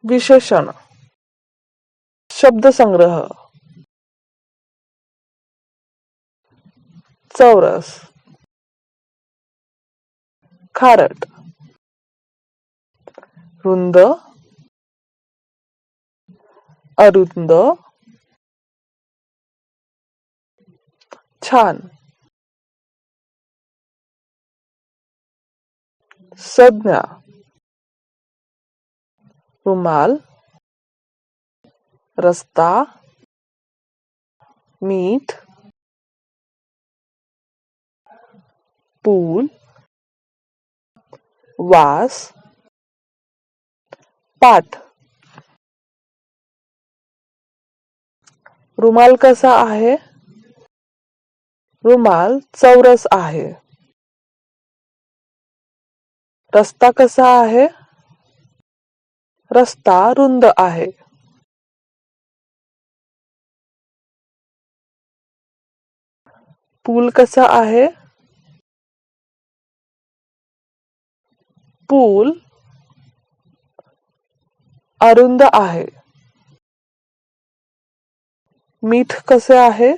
विशेषण शब्दसंग्रह चौरस खारट रुंद अरुंद छान संज्ञा रुमाल रस्ता मीठ पूल वास पाठ रुमाल कसा आहे रुमाल चौरस आहे रस्ता कसा आहे रस्ता रुंद आहे पूल कसा आहे पूल अरुंद आहे मीठ कसे आहे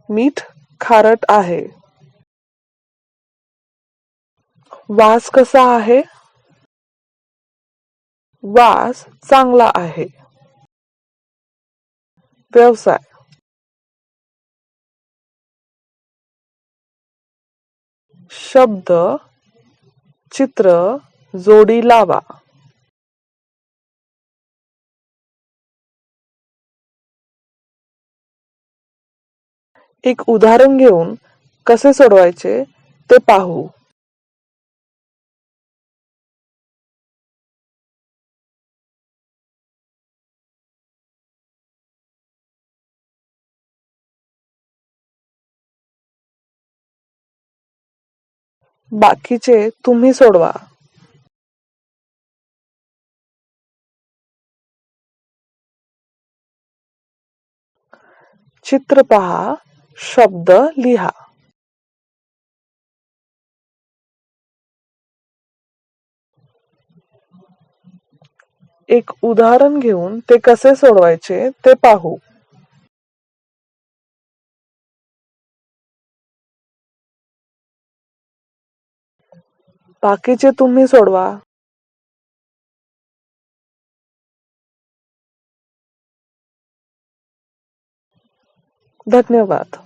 मीठ खारट आहे वास कसा आहे वास चांगला आहे व्यवसाय शब्द चित्र जोडी लावा एक उदाहरण घेऊन कसे सोडवायचे ते पाहू बाकीचे तुम्ही सोडवा चित्र पहा शब्द लिहा एक उदाहरण घेऊन ते कसे सोडवायचे ते पाहू बाकीचे तुम्ही सोडवा धन्यवाद